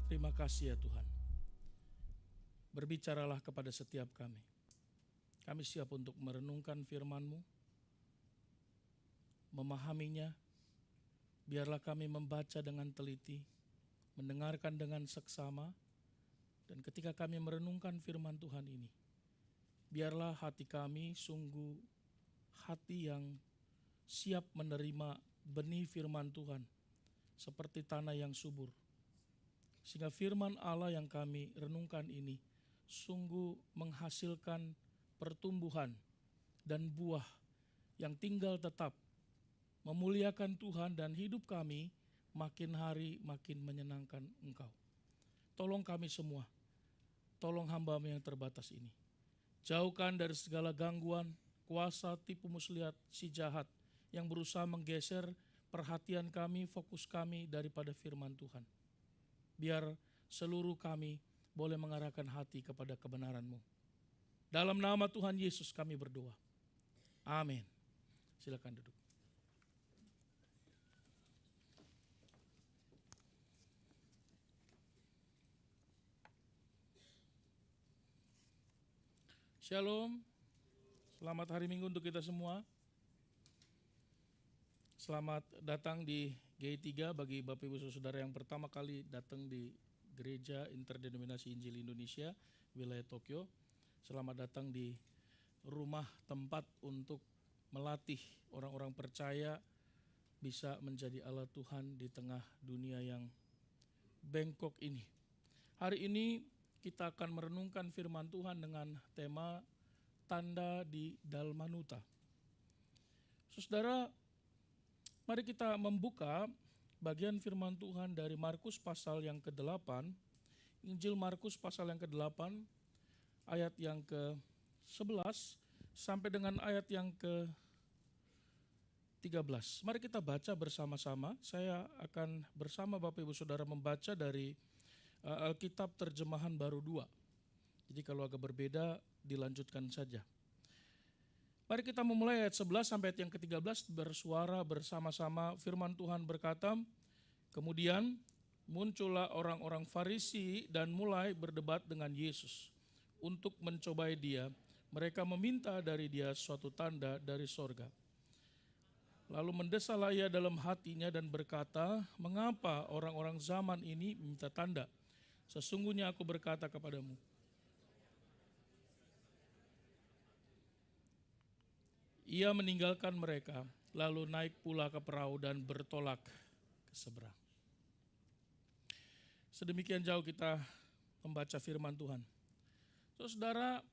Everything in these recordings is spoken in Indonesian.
Terima kasih ya Tuhan. Berbicaralah kepada setiap kami. Kami siap untuk merenungkan firman-Mu, memahaminya. Biarlah kami membaca dengan teliti, mendengarkan dengan seksama, dan ketika kami merenungkan firman Tuhan ini, biarlah hati kami sungguh hati yang siap menerima benih firman Tuhan, seperti tanah yang subur. Sehingga firman Allah yang kami renungkan ini sungguh menghasilkan pertumbuhan dan buah yang tinggal tetap, memuliakan Tuhan, dan hidup kami makin hari makin menyenangkan Engkau. Tolong kami semua, tolong hamba-Mu yang terbatas ini. Jauhkan dari segala gangguan, kuasa, tipu muslihat si jahat yang berusaha menggeser perhatian kami, fokus kami daripada firman Tuhan. Biar seluruh kami boleh mengarahkan hati kepada kebenaran-Mu. Dalam nama Tuhan Yesus kami berdoa. Amin. Silakan duduk. Shalom. Selamat hari Minggu untuk kita semua. Selamat datang di GI3 bagi Bapak Ibu Saudara yang pertama kali datang di Gereja Interdenominasi Injil Indonesia wilayah Tokyo. Selamat datang di rumah tempat untuk melatih orang-orang percaya bisa menjadi alat Tuhan di tengah dunia yang bengkok ini. Hari ini kita akan merenungkan firman Tuhan dengan tema tanda di Dalmanuta. Saudara, mari kita membuka bagian firman Tuhan dari Markus pasal yang ke-8, Injil Markus pasal yang ke-8, ayat yang ke-11 sampai dengan ayat yang ke-13. Mari kita baca bersama-sama. Saya akan bersama Bapak Ibu Saudara membaca dari Alkitab Terjemahan Baru 2. Jadi kalau agak berbeda dilanjutkan saja. Mari kita memulai ayat 11 sampai ayat yang ke-13 bersuara bersama-sama. Firman Tuhan berkata, kemudian muncullah orang-orang Farisi dan mulai berdebat dengan Yesus untuk mencobai Dia. Mereka meminta dari Dia suatu tanda dari sorga. Lalu mendesalah Ia dalam hatinya dan berkata, mengapa orang-orang zaman ini minta tanda? Sesungguhnya aku berkata kepadamu, Ia meninggalkan mereka, lalu naik pula ke perahu dan bertolak ke seberang. Sedemikian jauh kita membaca firman Tuhan. Saudara,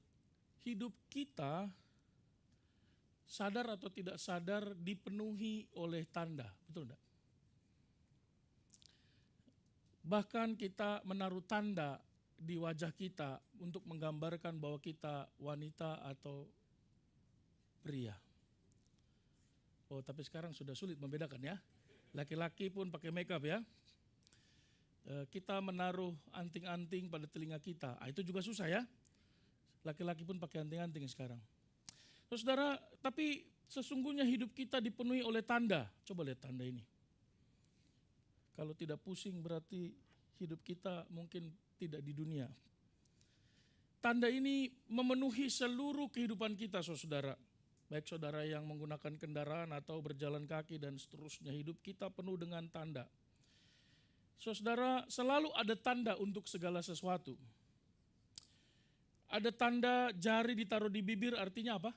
hidup kita sadar atau tidak sadar dipenuhi oleh tanda, betul enggak? Bahkan kita menaruh tanda di wajah kita untuk menggambarkan bahwa kita wanita atau pria. Oh, tapi sekarang sudah sulit membedakan ya. Laki-laki pun pakai makeup ya. Kita menaruh anting-anting pada telinga kita. Itu juga susah ya. Laki-laki pun pakai anting-anting sekarang. Saudara, tapi sesungguhnya hidup kita dipenuhi oleh tanda. Coba lihat tanda ini. Kalau tidak pusing berarti hidup kita mungkin tidak di dunia. Tanda ini memenuhi seluruh kehidupan kita, saudara. Baik saudara yang menggunakan kendaraan atau berjalan kaki dan seterusnya, hidup kita penuh dengan tanda. Saudara, selalu ada tanda untuk segala sesuatu. Ada tanda jari ditaruh di bibir, artinya apa?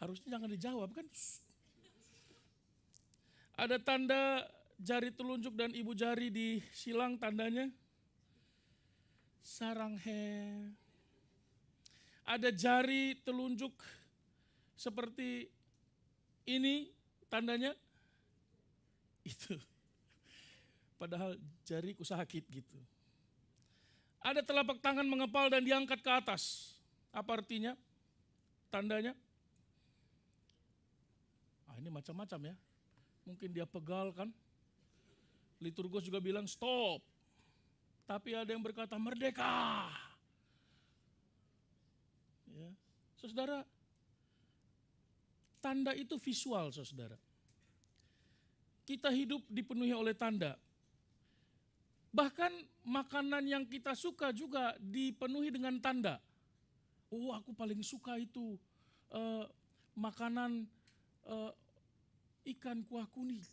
Harusnya jangan dijawab kan. Ada tanda jari telunjuk dan ibu jari di silang, tandanya saranghe. Ada jari telunjuk seperti ini, tandanya itu. Padahal jariku sakit gitu. Ada telapak tangan mengepal dan diangkat ke atas. Apa artinya? Tandanya? Ini macam-macam ya. Mungkin dia pegal kan. Liturgus juga bilang stop. Tapi ada yang berkata merdeka. Ya. Saudara, tanda itu visual, saudara. kita hidup dipenuhi oleh tanda. Bahkan makanan yang kita suka juga dipenuhi dengan tanda. Oh, aku paling suka itu makanan ikan kuah kuning.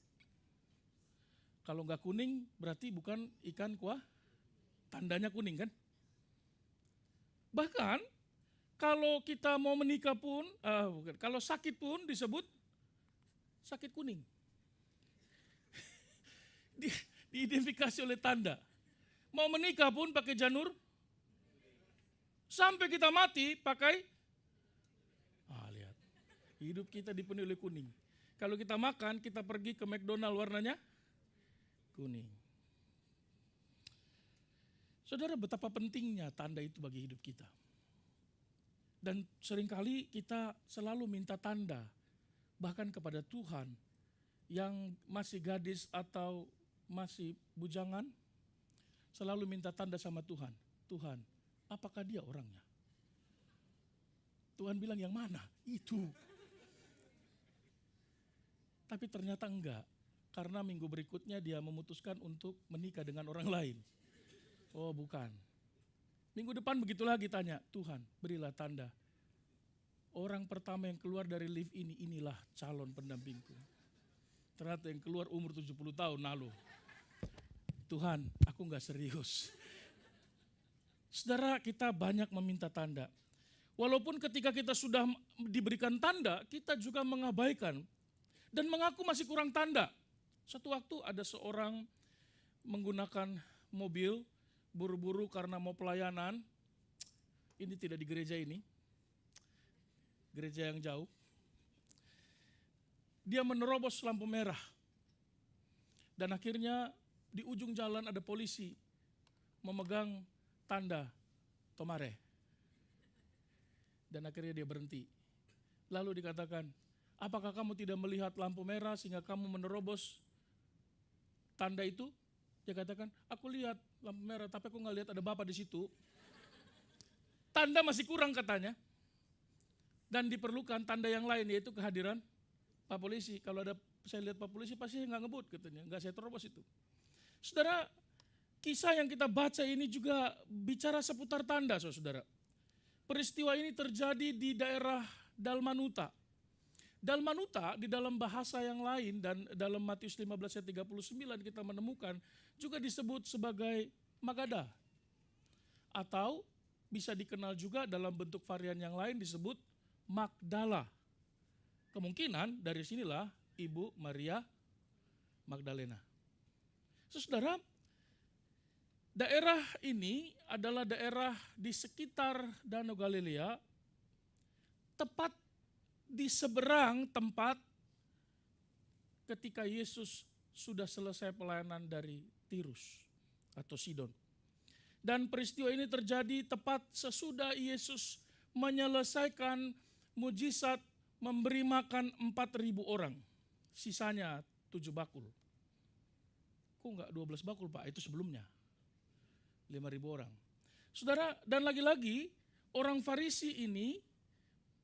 Kalau nggak kuning berarti bukan ikan kuah, tandanya kuning kan? Bahkan kalau kita mau menikah pun, kalau sakit pun disebut sakit kuning. Diidentifikasi oleh tanda. Mau menikah pun pakai janur, sampai kita mati pakai, lihat, hidup kita dipenuhi oleh kuning. Kalau kita makan, kita pergi ke McDonald warnanya kuning. Saudara, betapa pentingnya tanda itu bagi hidup kita. Dan seringkali kita selalu minta tanda, bahkan kepada Tuhan yang masih gadis atau masih bujangan, selalu minta tanda sama Tuhan. Tuhan, apakah dia orangnya? Tuhan bilang yang mana? Itu. Tapi ternyata enggak, karena minggu berikutnya dia memutuskan untuk menikah dengan orang lain. Oh bukan. Minggu depan begitu lagi tanya, Tuhan berilah tanda. Orang pertama yang keluar dari lift ini, inilah calon pendampingku. Ternyata yang keluar umur 70 tahun lalu. Tuhan, aku enggak serius. Saudara, kita banyak meminta tanda. Walaupun ketika kita sudah diberikan tanda, kita juga mengabaikan dan mengaku masih kurang tanda. Satu waktu ada seorang menggunakan mobil, buru-buru karena mau pelayanan. Ini tidak di gereja ini, gereja yang jauh. Dia menerobos lampu merah. Dan akhirnya di ujung jalan ada polisi memegang tanda tomare. Dan akhirnya dia berhenti. Lalu dikatakan, apakah kamu tidak melihat lampu merah sehingga kamu menerobos tanda itu? Dia katakan, aku lihat lampu merah tapi aku nggak lihat ada bapak di situ. Tanda masih kurang katanya. Dan diperlukan tanda yang lain, yaitu kehadiran Pak Polisi. Kalau ada saya lihat Pak Polisi pasti nggak ngebut katanya, nggak saya terobos itu. Saudara, kisah yang kita baca ini juga bicara seputar tanda, saudara. Peristiwa ini terjadi di daerah Dalmanuta. Dalmanuta di dalam bahasa yang lain dan dalam Matius 15 ayat 39 kita menemukan juga disebut sebagai Magada. Atau bisa dikenal juga dalam bentuk varian yang lain disebut Magdala. Kemungkinan dari sinilah Ibu Maria Magdalena. Saudara, daerah ini adalah daerah di sekitar Danau Galilea, tepat di seberang tempat ketika Yesus sudah selesai pelayanan dari Tirus atau Sidon. Dan peristiwa ini terjadi tepat sesudah Yesus menyelesaikan mujizat memberi makan 4.000 orang. Sisanya 7 bakul. Kok enggak 12 bakul Pak? Itu sebelumnya. 5.000 orang. Saudara, dan lagi-lagi orang Farisi ini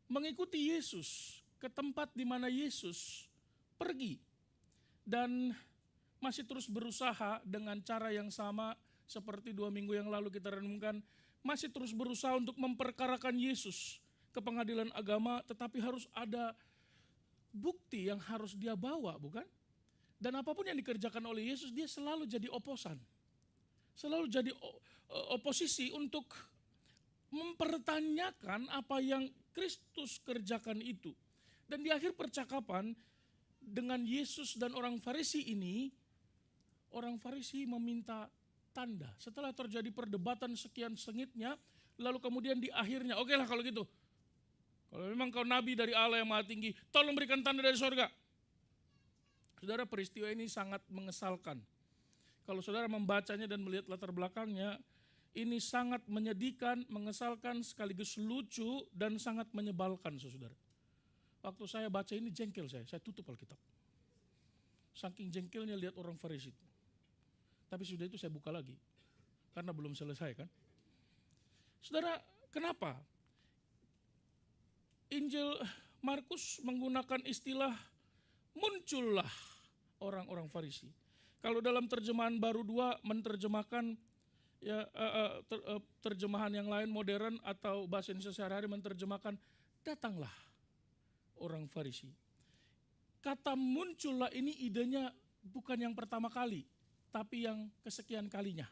mengikuti Yesus ke tempat di mana Yesus pergi. Dan masih terus berusaha dengan cara yang sama seperti 2 minggu yang lalu kita renungkan. Masih terus berusaha untuk memperkarakan Yesus ke pengadilan agama, tetapi harus ada bukti yang harus dia bawa, bukan? Dan apapun yang dikerjakan oleh Yesus, dia selalu jadi oposan. Selalu jadi oposisi untuk mempertanyakan apa yang Kristus kerjakan itu. Dan di akhir percakapan dengan Yesus dan orang Farisi ini, orang Farisi meminta tanda. Setelah terjadi perdebatan sekian sengitnya, lalu kemudian di akhirnya, oke lah kalau gitu. Kalau memang kau nabi dari Allah yang maha tinggi, tolong berikan tanda dari sorga. Saudara, peristiwa ini sangat mengesalkan. Kalau saudara membacanya dan melihat latar belakangnya, ini sangat menyedihkan, mengesalkan, sekaligus lucu, dan sangat menyebalkan, saudara. Waktu saya baca ini jengkel saya tutup Alkitab. Saking jengkelnya lihat orang Farisi itu. Tapi sudah itu saya buka lagi, karena belum selesai kan. Saudara, kenapa? Injil Markus menggunakan istilah muncullah orang-orang Farisi. Kalau dalam terjemahan baru 2 menerjemahkan ya terjemahan yang lain modern atau bahasa Indonesia sehari-hari menerjemahkan datanglah orang Farisi. Kata muncullah ini idenya bukan yang pertama kali, tapi yang kesekian kalinya.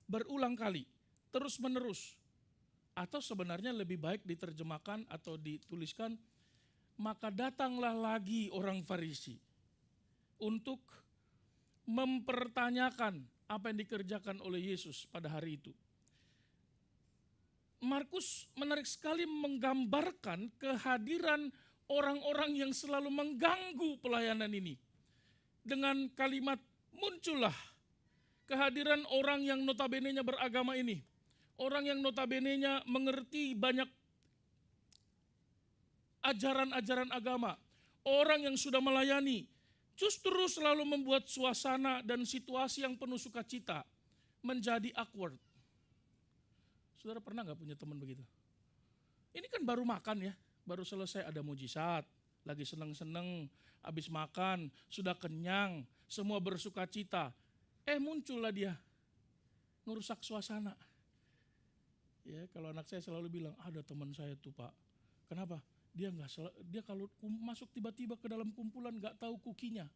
Berulang kali, terus menerus. Atau sebenarnya lebih baik diterjemahkan atau dituliskan, maka datanglah lagi orang Farisi untuk mempertanyakan apa yang dikerjakan oleh Yesus pada hari itu. Markus menarik sekali menggambarkan kehadiran orang-orang yang selalu mengganggu pelayanan ini. Dengan kalimat muncullah kehadiran orang yang notabene-nya beragama ini. Orang yang notabene-nya mengerti banyak ajaran-ajaran agama. Orang yang sudah melayani justru selalu membuat suasana dan situasi yang penuh sukacita menjadi awkward. Saudara pernah gak punya teman begitu? Ini kan baru makan ya, baru selesai ada mujizat, lagi seneng-seneng, habis makan, sudah kenyang, semua bersukacita. Muncullah dia, ngerusak suasana. Ya, kalau anak saya selalu bilang, ada teman saya tuh Pak, kenapa? Dia kalau masuk tiba-tiba ke dalam kumpulan gak tahu kukinya.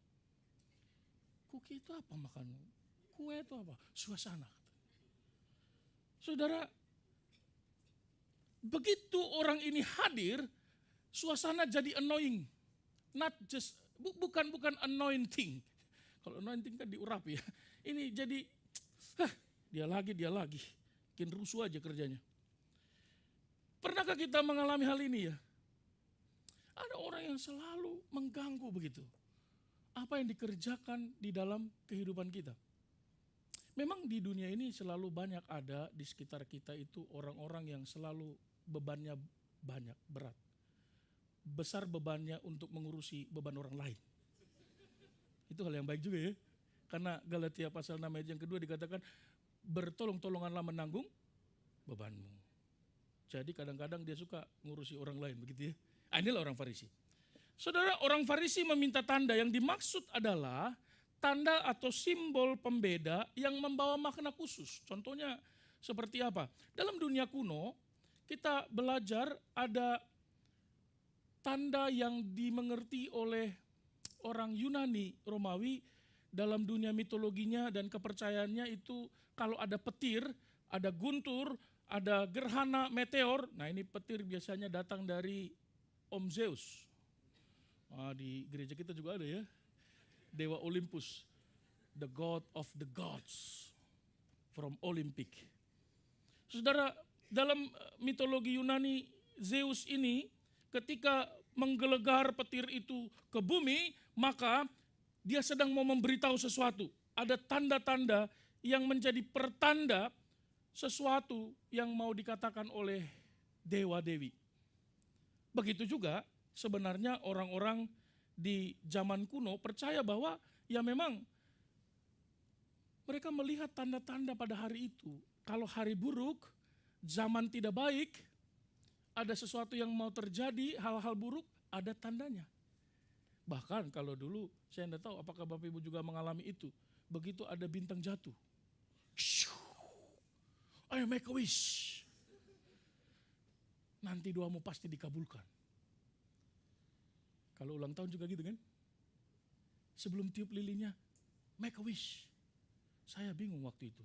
Kuki itu apa makan? Kue itu apa? Suasana. Saudara, begitu orang ini hadir, suasana jadi annoying. Not just, bukan anointing. Kalau anointing kan diurap ya. Ini jadi, dia lagi. Bikin rusuh aja kerjanya. Pernahkah kita mengalami hal ini ya? Ada orang yang selalu mengganggu begitu. Apa yang dikerjakan di dalam kehidupan kita. Memang di dunia ini selalu banyak ada di sekitar kita itu orang-orang yang selalu bebannya banyak, berat. Besar bebannya untuk mengurusi beban orang lain. Itu hal yang baik juga ya. Karena Galatia pasal 6 ayat yang kedua dikatakan, bertolong-tolonganlah menanggung bebanmu. Jadi kadang-kadang dia suka ngurusi orang lain begitu ya. Inilah orang Farisi. Saudara, orang Farisi meminta tanda, yang dimaksud adalah tanda atau simbol pembeda yang membawa makna khusus. Contohnya seperti apa? Dalam dunia kuno, kita belajar ada tanda yang dimengerti oleh orang Yunani, Romawi, dalam dunia mitologinya dan kepercayaannya itu kalau ada petir, ada guntur, ada gerhana meteor. Nah ini petir biasanya datang dari Om Zeus. Di gereja kita juga ada ya. Dewa Olympus. The God of the gods. From Olympic. Saudara, dalam mitologi Yunani, Zeus ini ketika menggelegar petir itu ke bumi, maka dia sedang mau memberitahu sesuatu. Ada tanda-tanda yang menjadi pertanda sesuatu yang mau dikatakan oleh dewa-dewi. Begitu juga sebenarnya orang-orang di zaman kuno percaya bahwa ya memang mereka melihat tanda-tanda pada hari itu. Kalau hari buruk, zaman tidak baik, ada sesuatu yang mau terjadi, hal-hal buruk, ada tandanya. Bahkan kalau dulu, saya tidak tahu apakah Bapak Ibu juga mengalami itu. Begitu ada bintang jatuh. Ayo make a wish. Nanti doamu pasti dikabulkan. Kalau ulang tahun juga gitu kan. Sebelum tiup lilinnya, make a wish. Saya bingung waktu itu.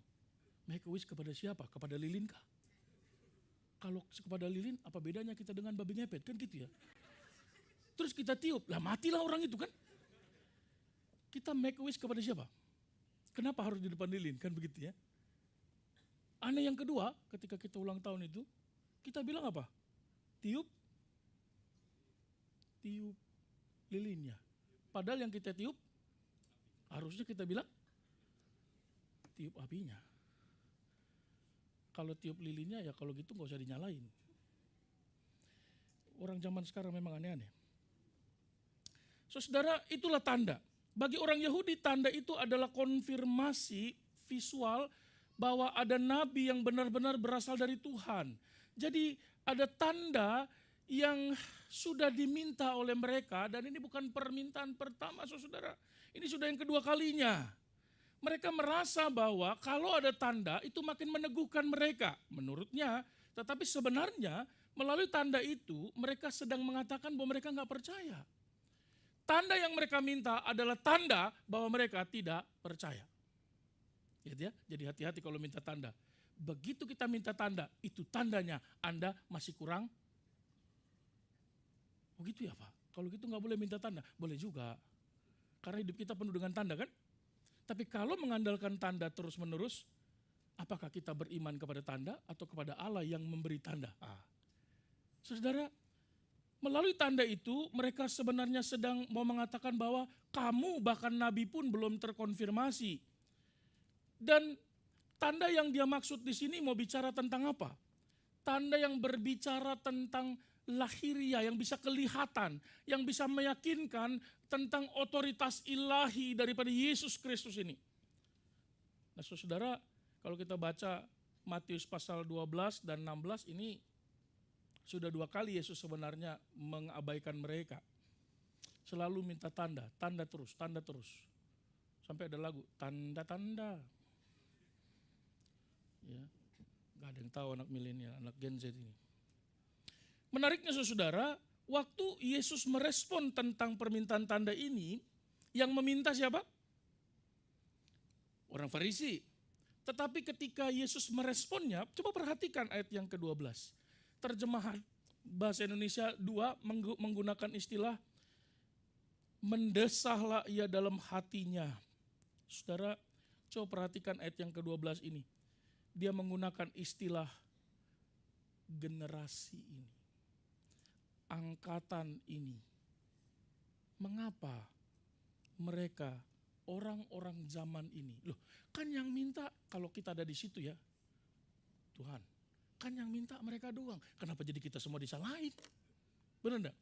Make a wish kepada siapa? Kepada lilin kah? Kalau kepada lilin, apa bedanya kita dengan babi ngepet? Kan gitu ya. Terus kita tiup, lah matilah orang itu kan. Kita make a wish kepada siapa? Kenapa harus di depan lilin? Kan begitu ya. Aneh yang kedua, ketika kita ulang tahun itu, kita bilang apa? Tiup lilinnya. Padahal yang kita tiup, harusnya kita bilang, tiup apinya. Kalau tiup lilinnya ya kalau gitu gak usah dinyalain. Orang zaman sekarang memang aneh-aneh. Saudara, itulah tanda. Bagi orang Yahudi tanda itu adalah konfirmasi visual bahwa ada nabi yang benar-benar berasal dari Tuhan. Jadi ada tanda yang sudah diminta oleh mereka dan ini bukan permintaan pertama saudara. Ini sudah yang kedua kalinya. Mereka merasa bahwa kalau ada tanda itu makin meneguhkan mereka. Menurutnya, tetapi sebenarnya melalui tanda itu mereka sedang mengatakan bahwa mereka nggak percaya. Tanda yang mereka minta adalah tanda bahwa mereka tidak percaya. Ya, jadi hati-hati kalau minta tanda. Begitu kita minta tanda, itu tandanya Anda masih kurang. Oh gitu ya Pak, kalau gitu nggak boleh minta tanda. Boleh juga, karena hidup kita penuh dengan tanda kan. Tapi kalau mengandalkan tanda terus-menerus, apakah kita beriman kepada tanda atau kepada Allah yang memberi tanda? Saudara, melalui tanda itu mereka sebenarnya sedang mau mengatakan bahwa kamu bahkan nabi pun belum terkonfirmasi. Dan tanda yang dia maksud di sini mau bicara tentang apa? Tanda yang berbicara tentang lahiriah, yang bisa kelihatan, yang bisa meyakinkan tentang otoritas ilahi daripada Yesus Kristus ini. Nah saudara, kalau kita baca Matius pasal 12 dan 16 ini sudah 2 kali Yesus sebenarnya mengabaikan mereka. Selalu minta tanda, tanda terus, tanda terus. Sampai ada lagu, tanda-tanda. Ya, gak ada yang tahu anak milenial, anak Gen Z ini. Menariknya saudara, waktu Yesus merespon tentang permintaan tanda ini, yang meminta siapa? Orang Farisi. Tetapi ketika Yesus meresponnya, coba perhatikan ayat yang ke-12. Terjemahan bahasa Indonesia 2 menggunakan istilah mendesahlah ia dalam hatinya. Saudara, coba perhatikan ayat yang ke-12 ini. Dia menggunakan istilah generasi ini. Angkatan ini. Mengapa mereka orang-orang zaman ini? Loh, kan yang minta kalau kita ada di situ ya, Tuhan. Kan yang minta mereka doang. Kenapa jadi kita semua disalahin? Benar enggak?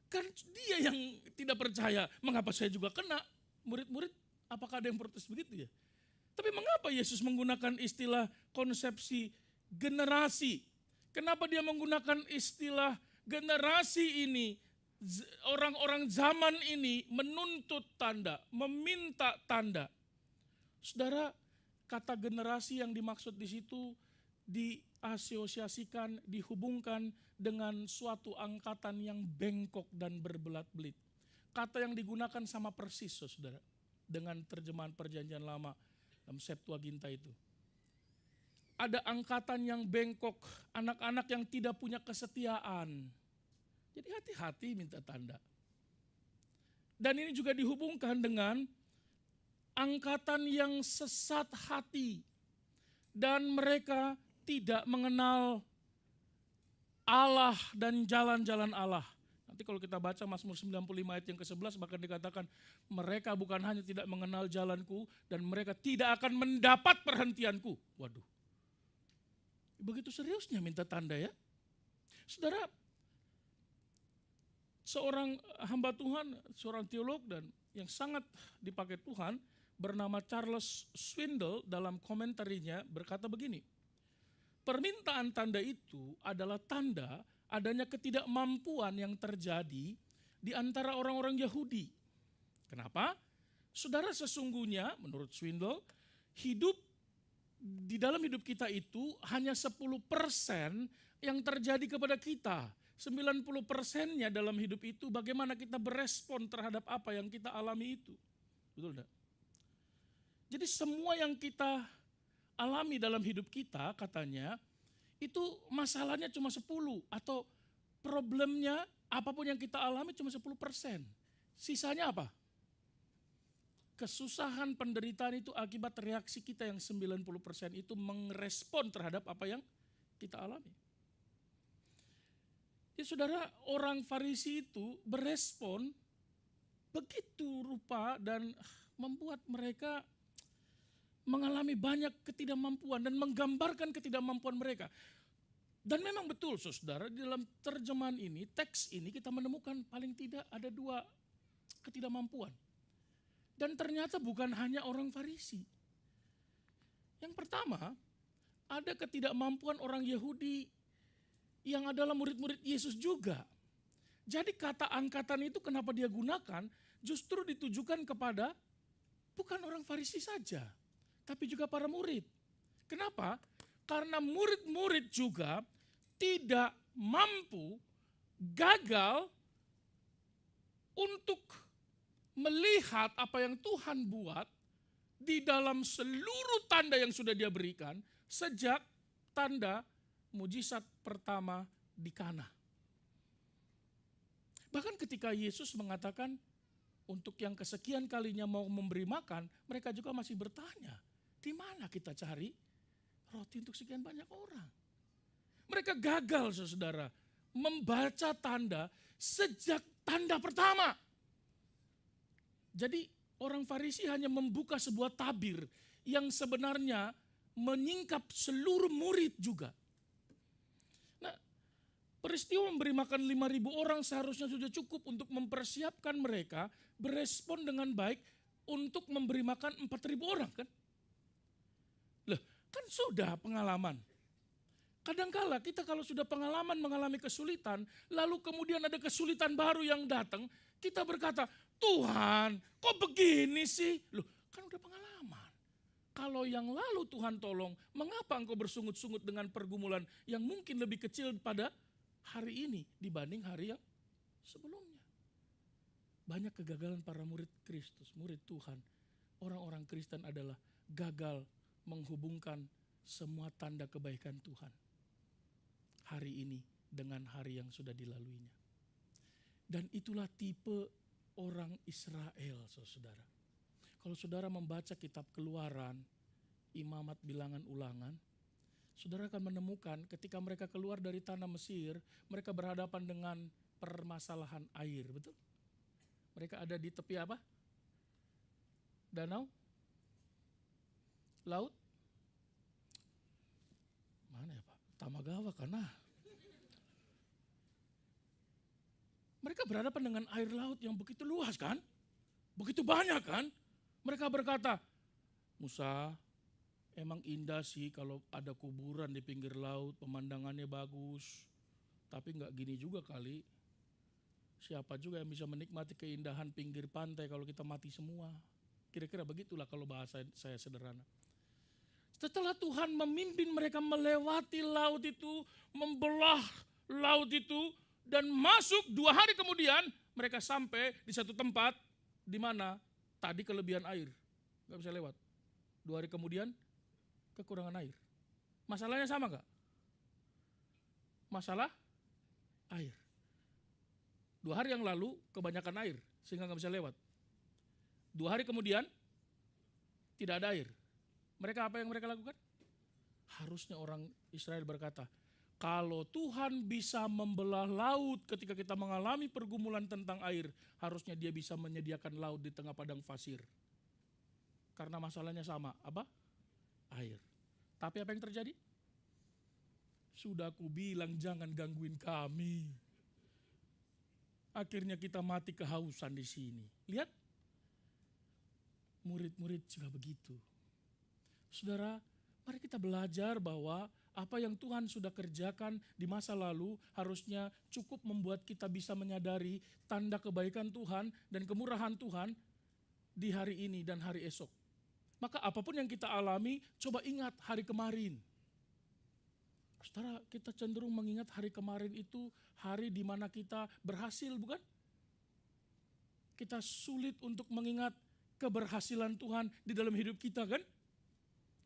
Kan dia yang tidak percaya. Mengapa saya juga kena? Murid-murid, apakah ada yang protes begitu ya? Tapi mengapa Yesus menggunakan istilah konsepsi generasi? Kenapa dia menggunakan istilah generasi ini? Orang-orang zaman ini menuntut tanda, meminta tanda. Saudara, kata generasi yang dimaksud di situ diasosiasikan, dihubungkan dengan suatu angkatan yang bengkok dan berbelat-belit. Kata yang digunakan sama persis, saudara, dengan terjemahan Perjanjian Lama dalam Septuaginta itu. Ada angkatan yang bengkok, anak-anak yang tidak punya kesetiaan. Jadi hati-hati minta tanda. Dan ini juga dihubungkan dengan angkatan yang sesat hati. Dan mereka tidak mengenal Allah dan jalan-jalan Allah. Nanti kalau kita baca Mazmur 95 ayat yang ke-11 bahkan dikatakan mereka bukan hanya tidak mengenal jalanku dan mereka tidak akan mendapat perhentianku. Waduh. Begitu seriusnya minta tanda ya. Saudara, seorang hamba Tuhan, seorang teolog dan yang sangat dipakai Tuhan bernama Charles Swindoll dalam komentarinya berkata begini. Permintaan tanda itu adalah tanda adanya ketidakmampuan yang terjadi di antara orang-orang Yahudi. Kenapa? Saudara, sesungguhnya menurut Swindoll, di dalam hidup kita itu hanya 10% yang terjadi kepada kita. 90%-nya dalam hidup itu bagaimana kita berespon terhadap apa yang kita alami itu. Betul enggak? Jadi semua yang kita alami dalam hidup kita katanya itu masalahnya cuma 10 atau problemnya apapun yang kita alami cuma 10%. Sisanya apa? Kesusahan, penderitaan itu akibat reaksi kita yang 90% itu merespon terhadap apa yang kita alami. Ya saudara, orang Farisi itu berespon begitu rupa dan membuat mereka mengalami banyak ketidakmampuan dan menggambarkan ketidakmampuan mereka. Dan memang betul saudara, di dalam terjemahan ini, teks ini kita menemukan paling tidak ada 2 ketidakmampuan. Dan ternyata bukan hanya orang Farisi. Yang pertama, ada ketidakmampuan orang Yahudi yang adalah murid-murid Yesus juga. Jadi kata angkatan itu kenapa dia gunakan? justru ditujukan kepada bukan orang Farisi saja, tapi juga para murid. Kenapa? Karena murid-murid juga tidak mampu, gagal untuk melihat apa yang Tuhan buat di dalam seluruh tanda yang sudah Dia berikan sejak tanda mujizat pertama di Kana. Bahkan ketika Yesus mengatakan untuk yang kesekian kalinya mau memberi makan, mereka juga masih bertanya, di mana kita cari roti untuk sekian banyak orang? Mereka gagal, saudara, membaca tanda sejak tanda pertama. Jadi orang Farisi hanya membuka sebuah tabir yang sebenarnya menyingkap seluruh murid juga. Nah, peristiwa memberi makan 5.000 orang seharusnya sudah cukup untuk mempersiapkan mereka berespon dengan baik untuk memberi makan 4.000 orang kan? Loh, kan sudah pengalaman. Kadangkala kita kalau sudah pengalaman mengalami kesulitan, lalu kemudian ada kesulitan baru yang datang, kita berkata, Tuhan kok begini sih? Loh, kan udah pengalaman. Kalau yang lalu Tuhan tolong, mengapa engkau bersungut-sungut dengan pergumulan yang mungkin lebih kecil pada hari ini dibanding hari yang sebelumnya? Banyak kegagalan para murid Kristus, murid Tuhan. Orang-orang Kristen adalah gagal menghubungkan semua tanda kebaikan Tuhan hari ini dengan hari yang sudah dilaluinya. Dan itulah tipe orang Israel, saudara. Kalau saudara membaca kitab Keluaran, Imamat, Bilangan, Ulangan, saudara akan menemukan ketika mereka keluar dari tanah Mesir, mereka berhadapan dengan permasalahan air, betul? Mereka ada di tepi apa? Danau? Laut? Mana ya Pak? Tamagawa karena mereka berhadapan dengan air laut yang begitu luas kan? Begitu banyak kan? Mereka berkata, Musa, emang indah sih kalau ada kuburan di pinggir laut, pemandangannya bagus. Tapi enggak gini juga kali. Siapa juga yang bisa menikmati keindahan pinggir pantai kalau kita mati semua? Kira-kira begitulah kalau bahasa saya sederhana. Setelah Tuhan memimpin mereka melewati laut itu, membelah laut itu, dan masuk 2 hari kemudian mereka sampai di satu tempat di mana tadi kelebihan air, nggak bisa lewat. 2 hari kemudian kekurangan air. Masalahnya sama nggak? Masalah air. 2 hari yang lalu kebanyakan air sehingga nggak bisa lewat. 2 hari kemudian tidak ada air. Mereka apa yang mereka lakukan? Harusnya orang Israel berkata, kalau Tuhan bisa membelah laut ketika kita mengalami pergumulan tentang air, harusnya Dia bisa menyediakan laut di tengah padang pasir. Karena masalahnya sama, apa? Air. Tapi apa yang terjadi? Sudah aku bilang jangan gangguin kami. Akhirnya kita mati kehausan di sini. Lihat, murid-murid juga begitu. Saudara, mari kita belajar bahwa apa yang Tuhan sudah kerjakan di masa lalu harusnya cukup membuat kita bisa menyadari tanda kebaikan Tuhan dan kemurahan Tuhan di hari ini dan hari esok. Maka apapun yang kita alami, coba ingat hari kemarin. Saudara, kita cenderung mengingat hari kemarin itu hari di mana kita berhasil, bukan? Kita sulit untuk mengingat keberhasilan Tuhan di dalam hidup kita, kan?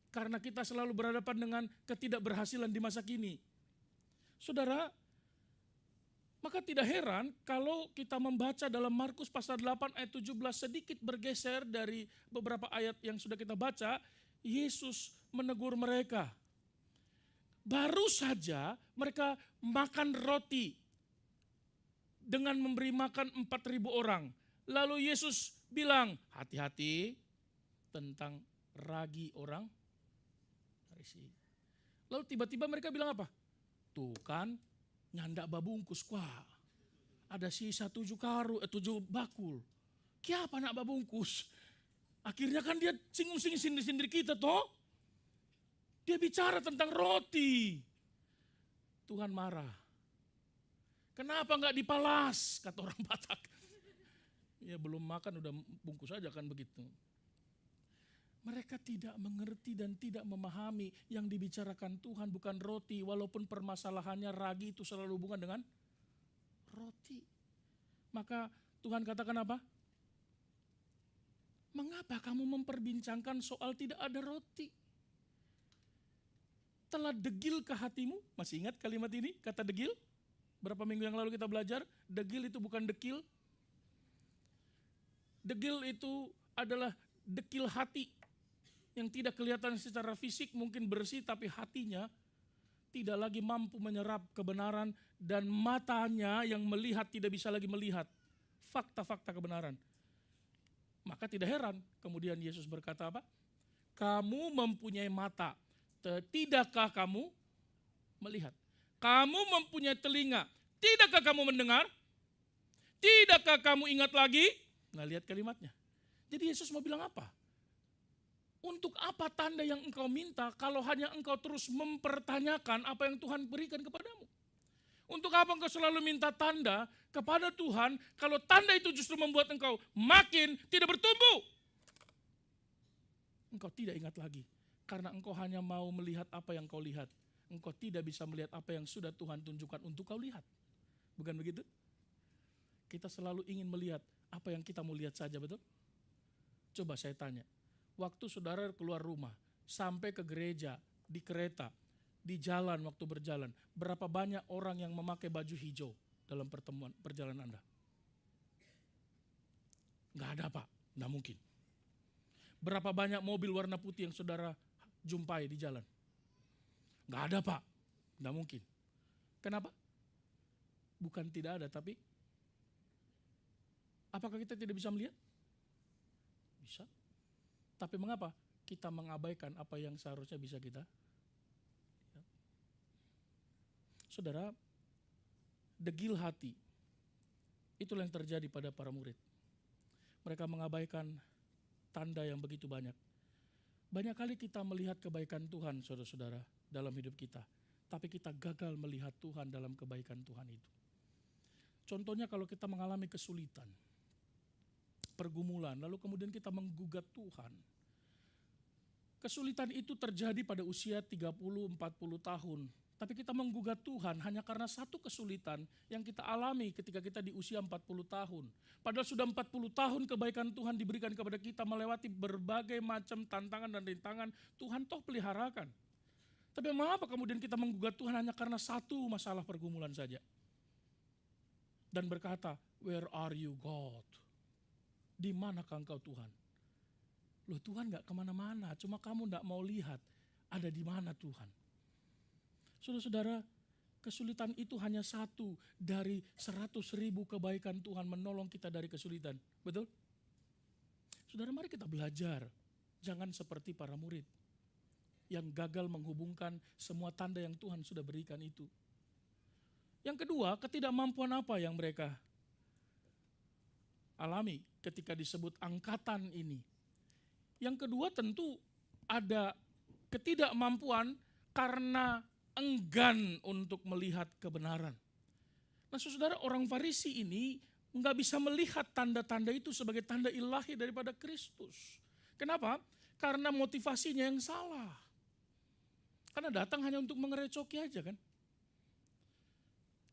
Karena kita selalu berhadapan dengan ketidakberhasilan di masa kini. Saudara, maka tidak heran kalau kita membaca dalam Markus pasal 8 ayat 17 sedikit bergeser dari beberapa ayat yang sudah kita baca, Yesus menegur mereka. Baru saja mereka makan roti dengan memberi makan 4.000 orang. Lalu Yesus bilang, hati-hati tentang ragi orang Farisi. Lalu tiba-tiba mereka bilang apa? Tuh kan, nyandak babungkus, wah ada sisa 7 bakul. Kiapa nak babungkus? Akhirnya kan dia singgung-singgung sindir-sindir kita toh. Dia bicara tentang roti. Tuhan marah. Kenapa enggak dipalas, kata orang Batak. Ya belum makan udah bungkus aja kan begitu. Mereka tidak mengerti dan tidak memahami yang dibicarakan Tuhan bukan roti. Walaupun permasalahannya ragi itu selalu hubungan dengan roti. Maka Tuhan katakan apa? Mengapa kamu memperbincangkan soal tidak ada roti? Telah degil ke hatimu? Masih ingat kalimat ini, kata degil? Berapa minggu yang lalu kita belajar, degil itu bukan dekil. Degil itu adalah dekil hati. Yang tidak kelihatan secara fisik mungkin bersih, tapi hatinya tidak lagi mampu menyerap kebenaran. Dan matanya yang melihat tidak bisa lagi melihat fakta-fakta kebenaran. Maka tidak heran kemudian Yesus berkata apa? Kamu mempunyai mata, tidakkah kamu melihat? Kamu mempunyai telinga, tidakkah kamu mendengar? Tidakkah kamu ingat lagi? Nah, lihat kalimatnya. Jadi Yesus mau bilang apa? Untuk apa tanda yang engkau minta kalau hanya engkau terus mempertanyakan apa yang Tuhan berikan kepadamu? Untuk apa engkau selalu minta tanda kepada Tuhan kalau tanda itu justru membuat engkau makin tidak bertumbuh? Engkau tidak ingat lagi karena engkau hanya mau melihat apa yang kau lihat. Engkau tidak bisa melihat apa yang sudah Tuhan tunjukkan untuk kau lihat. Bukan begitu? Kita selalu ingin melihat apa yang kita mau lihat saja, betul? Coba saya tanya, waktu saudara keluar rumah, sampai ke gereja, di kereta, di jalan waktu berjalan, berapa banyak orang yang memakai baju hijau dalam perjalanan Anda? Enggak ada, Pak, enggak mungkin. Berapa banyak mobil warna putih yang saudara jumpai di jalan? Enggak ada, Pak, enggak mungkin. Kenapa? Bukan tidak ada, tapi apakah kita tidak bisa melihat? Bisa. Tapi mengapa kita mengabaikan apa yang seharusnya bisa kita lihat? Saudara, degil hati. Itulah yang terjadi pada para murid. Mereka mengabaikan tanda yang begitu banyak. Banyak kali kita melihat kebaikan Tuhan, saudara-saudara, dalam hidup kita. Tapi kita gagal melihat Tuhan dalam kebaikan Tuhan itu. Contohnya kalau kita mengalami kesulitan, pergumulan, lalu kemudian kita menggugat Tuhan. Kesulitan itu terjadi pada usia 30-40 tahun. Tapi kita menggugat Tuhan hanya karena satu kesulitan yang kita alami ketika kita di usia 40 tahun. Padahal sudah 40 tahun kebaikan Tuhan diberikan kepada kita melewati berbagai macam tantangan dan rintangan. Tuhan toh peliharakan. Tapi mengapa kemudian kita menggugat Tuhan hanya karena satu masalah pergumulan saja? Dan berkata, where are you God? Di manakah engkau Tuhan? Loh Tuhan gak kemana-mana, cuma kamu gak mau lihat ada di mana Tuhan. Saudara-saudara, kesulitan itu hanya satu dari 100.000 kebaikan Tuhan menolong kita dari kesulitan. Betul? Saudara, mari kita belajar. Jangan seperti para murid yang gagal menghubungkan semua tanda yang Tuhan sudah berikan itu. Yang kedua, ketidakmampuan apa yang mereka alami ketika disebut angkatan ini? Yang kedua tentu ada ketidakmampuan karena enggan untuk melihat kebenaran. Nah saudara, orang Farisi ini nggak bisa melihat tanda-tanda itu sebagai tanda ilahi daripada Kristus. Kenapa? Karena motivasinya yang salah. Karena datang hanya untuk mengerecoki aja kan.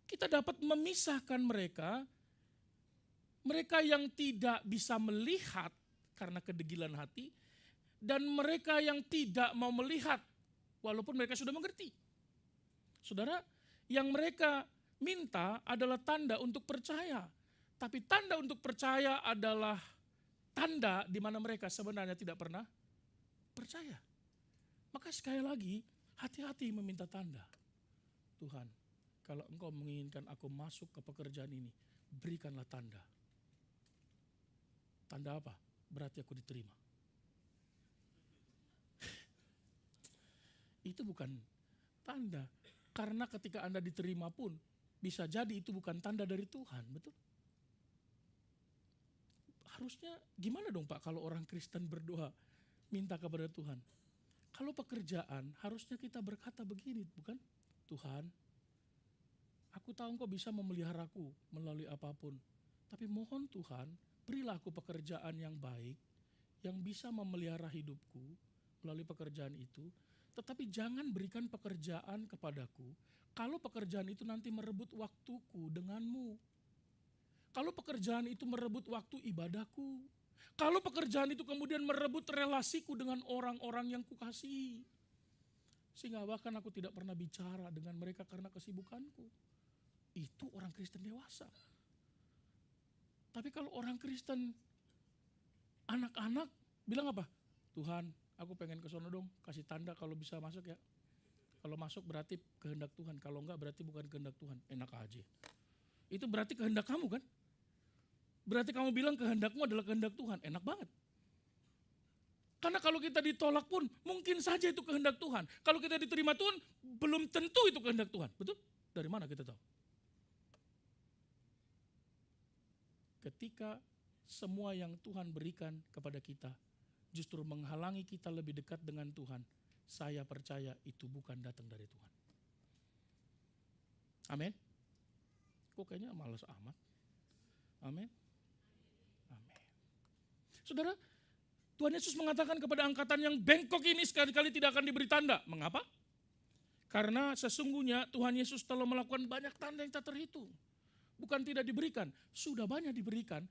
Kita dapat memisahkan mereka yang tidak bisa melihat karena kedegilan hati, dan mereka yang tidak mau melihat walaupun mereka sudah mengerti. Saudara, yang mereka minta adalah tanda untuk percaya. Tapi tanda untuk percaya adalah tanda di mana mereka sebenarnya tidak pernah percaya. Maka sekali lagi, hati-hati meminta tanda. Tuhan, kalau engkau menginginkan aku masuk ke pekerjaan ini, berikanlah tanda. Tanda apa? Berarti aku diterima. Itu bukan tanda. Karena ketika Anda diterima pun, bisa jadi itu bukan tanda dari Tuhan, betul? Harusnya gimana dong Pak kalau orang Kristen berdoa, minta kepada Tuhan? Kalau pekerjaan, harusnya kita berkata begini, bukan? Tuhan, aku tahu engkau bisa memeliharaku melalui apapun. Tapi mohon Tuhan, berilah aku pekerjaan yang baik, yang bisa memelihara hidupku melalui pekerjaan itu, tetapi jangan berikan pekerjaan kepadaku kalau pekerjaan itu nanti merebut waktuku denganmu. Kalau pekerjaan itu merebut waktu ibadahku. Kalau pekerjaan itu kemudian merebut relasiku dengan orang-orang yang kukasihi. Sehingga bahkan aku tidak pernah bicara dengan mereka karena kesibukanku. Itu orang Kristen dewasa. Tapi kalau orang Kristen anak-anak bilang apa? Tuhan, aku pengen ke sono dong, kasih tanda kalau bisa masuk ya. Kalau masuk berarti kehendak Tuhan, kalau enggak berarti bukan kehendak Tuhan. Enak aja. Itu berarti kehendak kamu kan? Berarti kamu bilang kehendakmu adalah kehendak Tuhan, enak banget. Karena kalau kita ditolak pun mungkin saja itu kehendak Tuhan. Kalau kita diterima Tuhan, belum tentu itu kehendak Tuhan. Betul? Dari mana kita tahu? Ketika semua yang Tuhan berikan kepada kita justru menghalangi kita lebih dekat dengan Tuhan, saya percaya itu bukan datang dari Tuhan. Amin. Kok kayaknya malas amat. Amin. Amin. Saudara, Tuhan Yesus mengatakan kepada angkatan yang bengkok ini sekali-kali tidak akan diberi tanda. Mengapa? Karena sesungguhnya Tuhan Yesus telah melakukan banyak tanda yang tak terhitung. Bukan tidak diberikan, sudah banyak diberikan.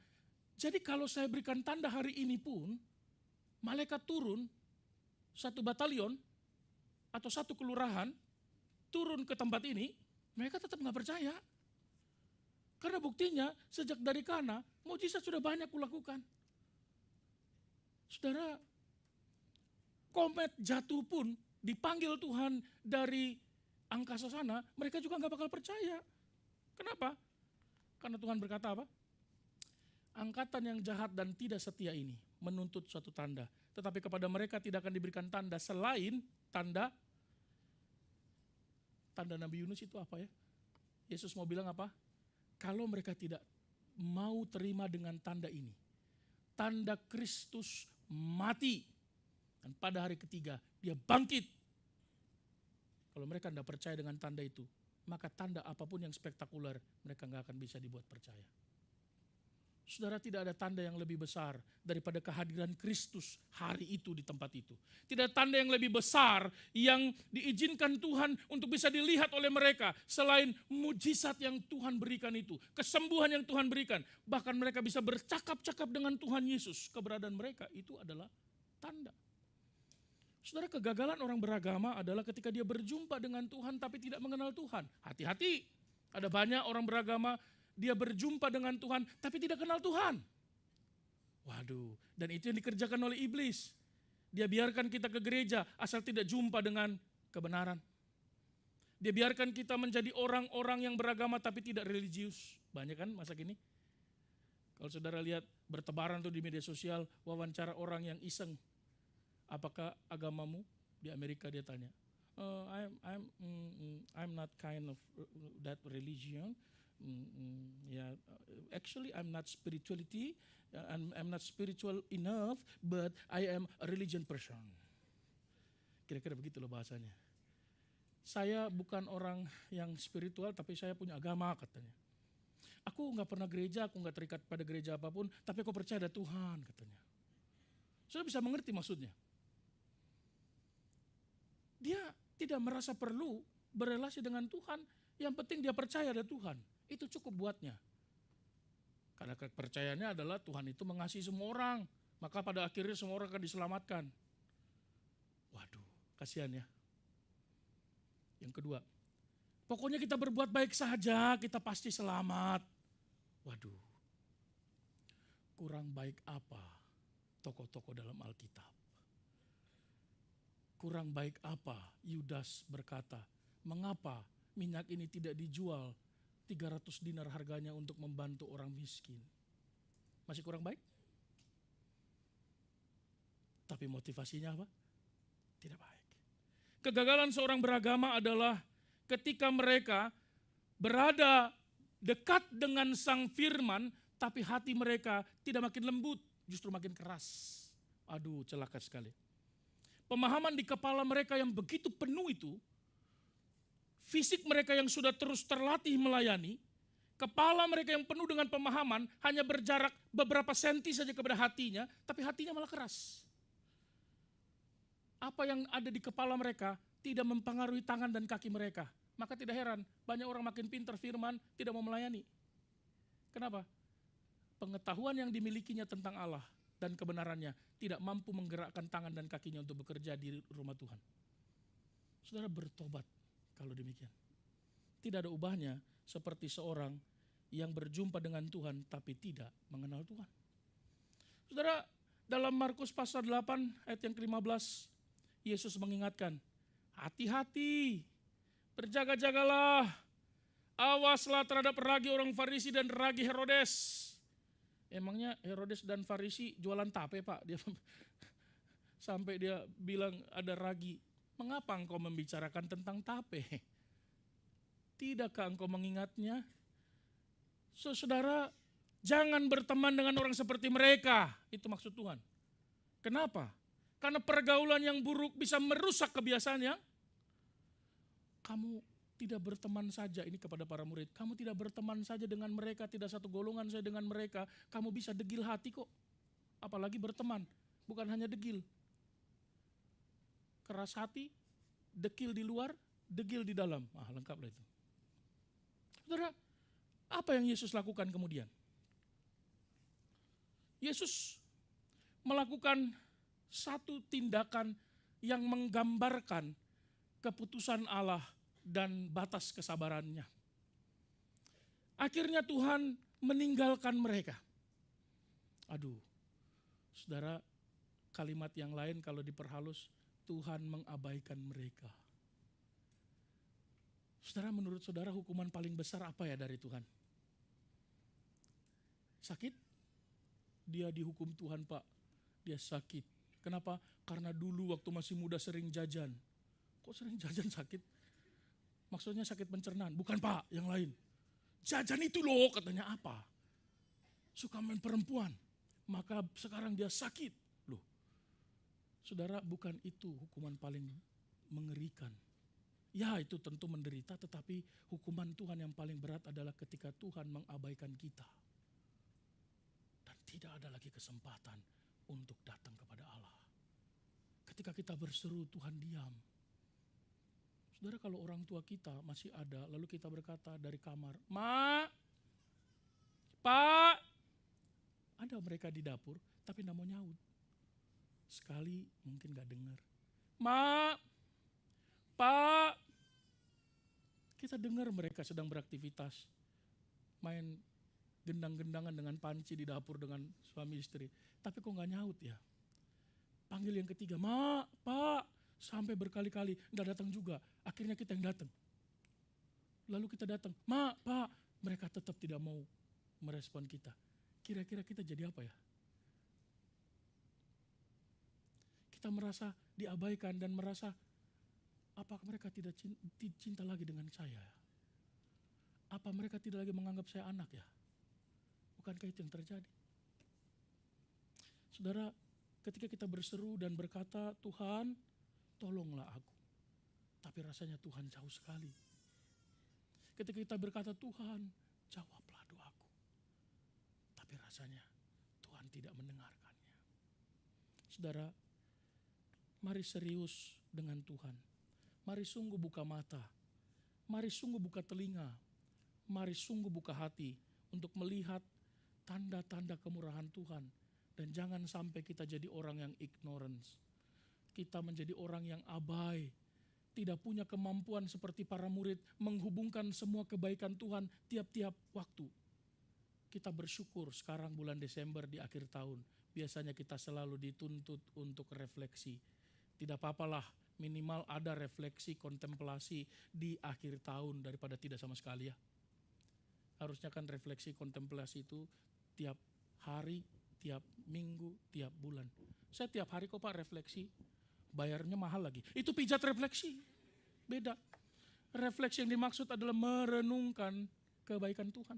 Jadi kalau saya berikan tanda hari ini pun, malaikat turun, satu batalion atau satu kelurahan, turun ke tempat ini, mereka tetap nggak percaya. Karena buktinya sejak dari Kana, mukjizat sudah banyak kulakukan. Saudara, komet jatuh pun dipanggil Tuhan dari angkasa sana, mereka juga nggak bakal percaya. Kenapa? Karena Tuhan berkata apa? Angkatan yang jahat dan tidak setia ini menuntut suatu tanda. Tetapi kepada mereka tidak akan diberikan tanda selain tanda Nabi Yunus itu apa ya? Yesus mau bilang apa? Kalau mereka tidak mau terima dengan tanda ini, tanda Kristus mati, dan pada hari ketiga dia bangkit. Kalau mereka tidak percaya dengan tanda itu, maka tanda apapun yang spektakuler mereka nggak akan bisa dibuat percaya. Saudara, tidak ada tanda yang lebih besar daripada kehadiran Kristus hari itu di tempat itu. Tidak ada tanda yang lebih besar yang diizinkan Tuhan untuk bisa dilihat oleh mereka selain mujizat yang Tuhan berikan itu, kesembuhan yang Tuhan berikan. Bahkan mereka bisa bercakap-cakap dengan Tuhan Yesus. Keberadaan mereka itu adalah tanda. Saudara, kegagalan orang beragama adalah ketika dia berjumpa dengan Tuhan tapi tidak mengenal Tuhan. Hati-hati, ada banyak orang beragama dia berjumpa dengan Tuhan tapi tidak kenal Tuhan. Waduh, dan itu yang dikerjakan oleh iblis. Dia biarkan kita ke gereja asal tidak jumpa dengan kebenaran. Dia biarkan kita menjadi orang-orang yang beragama tapi tidak religius. Banyak kan masa kini? Kalau saudara lihat bertebaran tuh di media sosial, wawancara orang yang iseng. Apakah agamamu? Di Amerika dia tanya. I'm not kind of that religion. Yeah, actually I'm not spirituality, I'm not spiritual enough, but I am a religion person. Kira-kira begitu loh bahasanya. Saya bukan orang yang spiritual, tapi saya punya agama katanya. Aku nggak pernah gereja, aku nggak terikat pada gereja apapun, tapi aku percaya ada Tuhan katanya. Sudah bisa mengerti maksudnya. Dia tidak merasa perlu berelasi dengan Tuhan, yang penting dia percaya ada Tuhan. Itu cukup buatnya. Karena kepercayaannya adalah Tuhan itu mengasihi semua orang. Maka pada akhirnya semua orang akan diselamatkan. Waduh, kasihan ya. Yang kedua, pokoknya kita berbuat baik saja, kita pasti selamat. Waduh, kurang baik apa tokoh-tokoh dalam Alkitab? Kurang baik apa Yudas berkata, mengapa minyak ini tidak dijual 300 dinar harganya untuk membantu orang miskin? Masih kurang baik? Tapi motivasinya apa? Tidak baik. Kegagalan seorang beragama adalah ketika mereka berada dekat dengan sang firman, tapi hati mereka tidak makin lembut, justru makin keras. Aduh, celaka sekali. Pemahaman di kepala mereka yang begitu penuh itu, fisik mereka yang sudah terus terlatih melayani, Kepala mereka yang penuh dengan pemahaman hanya berjarak beberapa senti saja kepada hatinya, tapi hatinya malah keras. Apa yang ada di kepala mereka tidak mempengaruhi tangan dan kaki mereka. Maka tidak heran, banyak orang makin pintar firman, tidak mau melayani. Kenapa? Pengetahuan yang dimilikinya tentang Allah dan kebenarannya tidak mampu menggerakkan tangan dan kakinya untuk bekerja di rumah Tuhan. Saudara bertobat kalau demikian. Tidak ada ubahnya seperti seorang yang berjumpa dengan Tuhan tapi tidak mengenal Tuhan. Saudara, dalam Markus pasal 8 ayat yang ke-15, Yesus mengingatkan, hati-hati, berjaga-jagalah, awaslah terhadap ragi orang Farisi dan ragi Herodes. Emangnya Herodes dan Farisi jualan tape, Pak? Dia sampai dia bilang ada ragi. Mengapa engkau membicarakan tentang tape? Tidakkah engkau mengingatnya? Saudara, jangan berteman dengan orang seperti mereka. Itu maksud Tuhan. Kenapa? Karena pergaulan yang buruk bisa merusak kebiasaan yang kamu tidak berteman saja, ini kepada para murid. Kamu tidak berteman saja dengan mereka, tidak satu golongan saja dengan mereka. Kamu bisa degil hati kok. Apalagi berteman, bukan hanya degil. Keras hati, dekil di luar, degil di dalam. Lengkaplah itu. Saudara, apa yang Yesus lakukan kemudian? Yesus melakukan satu tindakan yang menggambarkan keputusan Allah dan batas kesabarannya. Akhirnya Tuhan meninggalkan mereka. Aduh, saudara, kalimat yang lain kalau diperhalus, Tuhan mengabaikan mereka. Saudara, menurut saudara hukuman paling besar apa ya dari Tuhan? Sakit? Dia dihukum Tuhan, Pak. Dia sakit. Kenapa? Karena dulu waktu masih muda sering jajan. Kok sering jajan sakit? Maksudnya sakit pencernaan. Bukan, Pak, yang lain. Jajan itu loh, katanya apa? Suka main perempuan. Maka sekarang dia sakit. Loh, saudara, bukan itu hukuman paling mengerikan. Ya, itu tentu menderita, tetapi hukuman Tuhan yang paling berat adalah ketika Tuhan mengabaikan kita. Dan tidak ada lagi kesempatan untuk datang kepada Allah. Ketika kita berseru, Tuhan diam. Saudara, kalau orang tua kita masih ada, lalu kita berkata dari kamar, "Ma, Pak," ada mereka di dapur, tapi tidak mau nyaut. Sekali mungkin gak dengar. "Ma, Pak," kita dengar mereka sedang beraktivitas, main gendang-gendangan dengan panci di dapur dengan suami istri. Tapi kok gak nyaut ya? Panggil yang ketiga, "Ma, Pak," sampai berkali-kali, gak datang juga. Akhirnya kita yang datang. Lalu kita datang, "Ma, Pak," mereka tetap tidak mau merespon kita. Kira-kira kita jadi apa ya? Kita merasa diabaikan dan merasa, apakah mereka tidak cinta lagi dengan saya? Apa mereka tidak lagi menganggap saya anak ya? Bukankah itu yang terjadi? Saudara, ketika kita berseru dan berkata, "Tuhan, tolonglah aku." Tapi rasanya Tuhan jauh sekali. Ketika kita berkata, "Tuhan, jawablah doaku." Tapi rasanya Tuhan tidak mendengarkannya. Saudara, mari serius dengan Tuhan. Mari sungguh buka mata. Mari sungguh buka telinga. Mari sungguh buka hati untuk melihat tanda-tanda kemurahan Tuhan. Dan jangan sampai kita jadi orang yang ignorance. Kita menjadi orang yang abai. Tidak punya kemampuan seperti para murid menghubungkan semua kebaikan Tuhan tiap-tiap waktu. Kita bersyukur sekarang bulan Desember di akhir tahun. Biasanya kita selalu dituntut untuk refleksi. Tidak apa-apalah, minimal ada refleksi, kontemplasi di akhir tahun daripada tidak sama sekali ya. Harusnya kan refleksi, kontemplasi itu tiap hari, tiap minggu, tiap bulan. Saya tiap hari kok Pak refleksi, bayarnya mahal lagi. Itu pijat refleksi, beda. Refleksi yang dimaksud adalah merenungkan kebaikan Tuhan.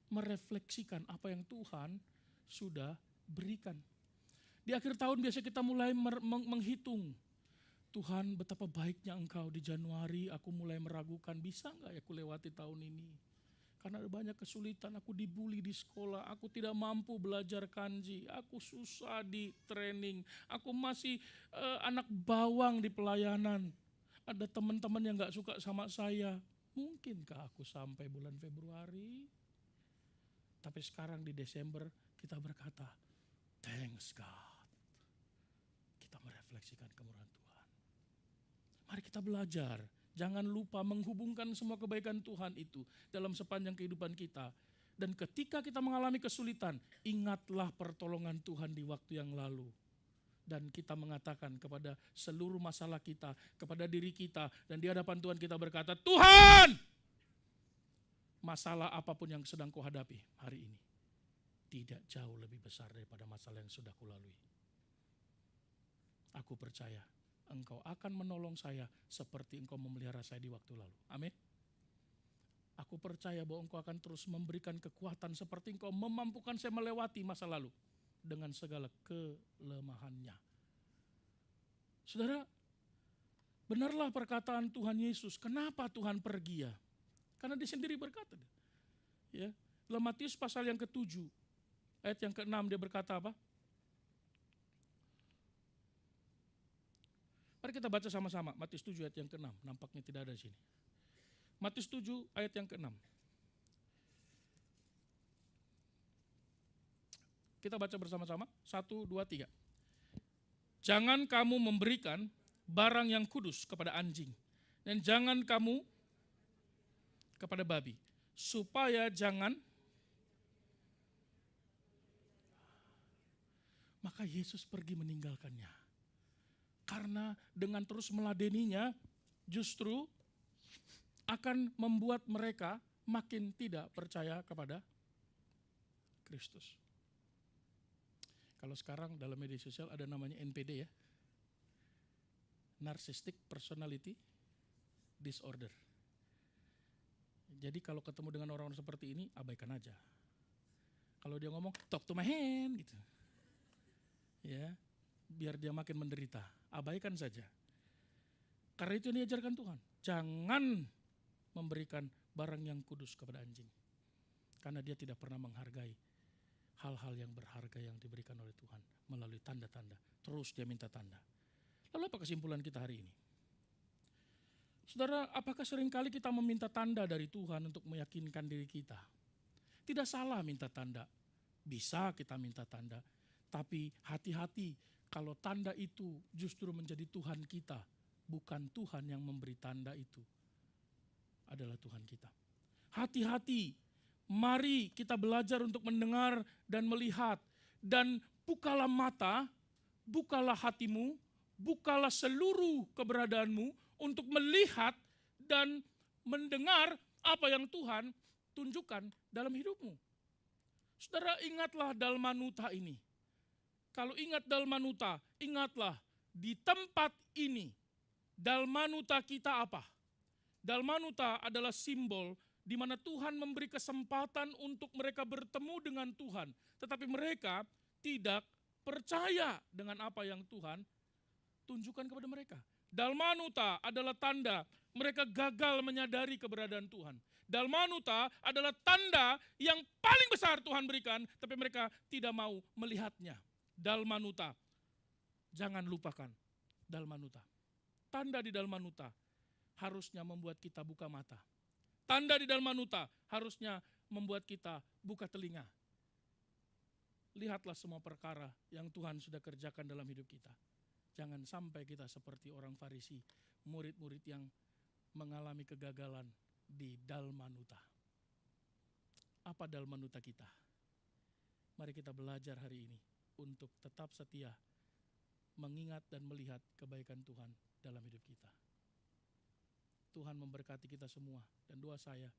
Merefleksikan apa yang Tuhan sudah berikan. Di akhir tahun biasa kita mulai menghitung. Tuhan, betapa baiknya Engkau. Di Januari aku mulai meragukan, bisa gak ya aku lewati tahun ini? Karena ada banyak kesulitan, aku dibully di sekolah, aku tidak mampu belajar kanji, aku susah di training, aku masih anak bawang di pelayanan. Ada teman-teman yang gak suka sama saya. Mungkinkah aku sampai bulan Februari? Tapi sekarang di Desember kita berkata, thanks God. Kita merefleksikan kemurahan Tuhan. Mari kita belajar. Jangan lupa menghubungkan semua kebaikan Tuhan itu dalam sepanjang kehidupan kita. Dan ketika kita mengalami kesulitan, ingatlah pertolongan Tuhan di waktu yang lalu. Dan kita mengatakan kepada seluruh masalah kita, kepada diri kita, dan di hadapan Tuhan kita berkata, Tuhan, masalah apapun yang sedang kau hadapi hari ini, tidak jauh lebih besar daripada masalah yang sudah kulalui. Aku percaya Engkau akan menolong saya seperti Engkau memelihara saya di waktu lalu. Amin. Aku percaya bahwa Engkau akan terus memberikan kekuatan seperti Engkau memampukan saya melewati masa lalu dengan segala kelemahannya. Saudara, benarlah perkataan Tuhan Yesus. Kenapa Tuhan pergi ya? Karena dia sendiri berkata. Ya, dalam Matius pasal yang ke-7, ayat yang ke-6 dia berkata apa? Mari kita baca sama-sama Matius 7 ayat yang ke-6. Nampaknya tidak ada di sini. Matius 7 ayat yang ke-6. Kita baca bersama-sama. 1, 2, 3. Jangan kamu memberikan barang yang kudus kepada anjing. Dan jangan kamu kepada babi. Supaya jangan. Maka Yesus pergi meninggalkannya. Karena dengan terus meladeninya justru akan membuat mereka makin tidak percaya kepada Kristus. Kalau sekarang dalam media sosial ada namanya NPD ya. Narcissistic Personality Disorder. Jadi kalau ketemu dengan orang-orang seperti ini, abaikan aja. Kalau dia ngomong, talk to my hand gitu. Ya, biar dia makin menderita. Abaikan saja. Karena itu yang diajarkan Tuhan. Jangan memberikan barang yang kudus kepada anjing. Karena dia tidak pernah menghargai hal-hal yang berharga yang diberikan oleh Tuhan melalui tanda-tanda. Terus dia minta tanda. Lalu apa kesimpulan kita hari ini? Saudara, apakah seringkali kita meminta tanda dari Tuhan untuk meyakinkan diri kita? Tidak salah minta tanda. Bisa kita minta tanda. Tapi hati-hati kalau tanda itu justru menjadi Tuhan kita. Bukan Tuhan yang memberi tanda itu. Adalah Tuhan kita. Hati-hati. Mari kita belajar untuk mendengar dan melihat. Dan bukalah mata, bukalah hatimu, bukalah seluruh keberadaanmu untuk melihat dan mendengar apa yang Tuhan tunjukkan dalam hidupmu. Saudara, ingatlah Dalmanuta ini. Kalau ingat Dalmanuta, ingatlah di tempat ini Dalmanuta kita apa? Dalmanuta adalah simbol di mana Tuhan memberi kesempatan untuk mereka bertemu dengan Tuhan. Tetapi mereka tidak percaya dengan apa yang Tuhan tunjukkan kepada mereka. Dalmanuta adalah tanda mereka gagal menyadari keberadaan Tuhan. Dalmanuta adalah tanda yang paling besar Tuhan berikan, tapi mereka tidak mau melihatnya. Dalmanuta, jangan lupakan Dalmanuta. Tanda di Dalmanuta harusnya membuat kita buka mata. Tanda di Dalmanuta harusnya membuat kita buka telinga. Lihatlah semua perkara yang Tuhan sudah kerjakan dalam hidup kita. Jangan sampai kita seperti orang Farisi, murid-murid yang mengalami kegagalan di Dalmanuta. Apa Dalmanuta kita? Mari kita belajar hari ini untuk tetap setia mengingat dan melihat kebaikan Tuhan dalam hidup kita. Tuhan memberkati kita semua dan doa saya,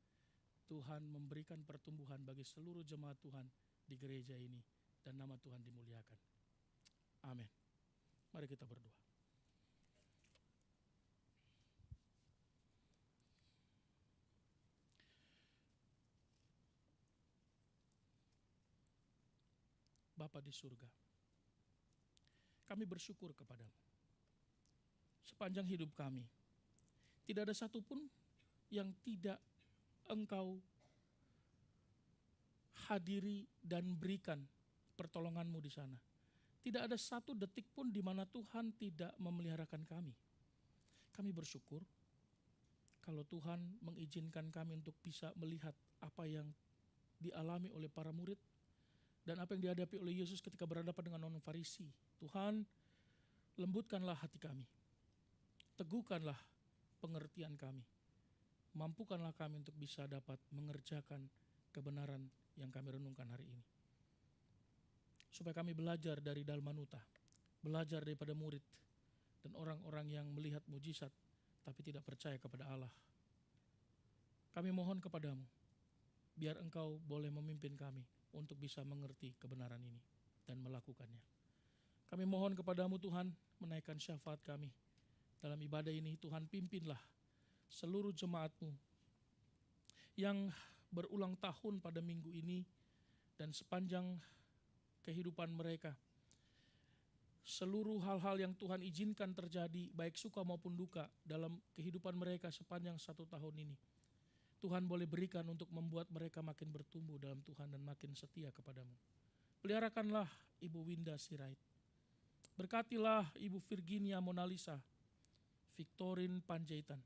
Tuhan memberikan pertumbuhan bagi seluruh jemaat Tuhan di gereja ini dan nama Tuhan dimuliakan. Amin. Mari kita berdoa. Bapa di surga, kami bersyukur kepadamu. Sepanjang hidup kami, tidak ada satupun yang tidak Engkau hadiri dan berikan pertolongan-Mu di sana. Tidak ada satu detik pun di mana Tuhan tidak memeliharakan kami. Kami bersyukur kalau Tuhan mengizinkan kami untuk bisa melihat apa yang dialami oleh para murid dan apa yang dihadapi oleh Yesus ketika berhadapan dengan orang Farisi. Tuhan, lembutkanlah hati kami. Teguhkanlah pengertian kami. Mampukanlah kami untuk bisa dapat mengerjakan kebenaran yang kami renungkan hari ini. Supaya kami belajar dari Dalmanuta, belajar daripada murid dan orang-orang yang melihat mujizat tapi tidak percaya kepada Allah. Kami mohon kepadamu, biar Engkau boleh memimpin kami untuk bisa mengerti kebenaran ini dan melakukannya. Kami mohon kepadamu Tuhan, menaikkan syafaat kami dalam ibadah ini. Tuhan, pimpinlah seluruh jemaat-Mu yang berulang tahun pada minggu ini dan sepanjang kehidupan mereka. Seluruh hal-hal yang Tuhan izinkan terjadi, baik suka maupun duka dalam kehidupan mereka sepanjang 1 tahun ini, Tuhan boleh berikan untuk membuat mereka makin bertumbuh dalam Tuhan dan makin setia kepadamu. Peliharakanlah Ibu Winda Sirait. Berkatilah Ibu Virginia Monalisa, Victorin Panjaitan.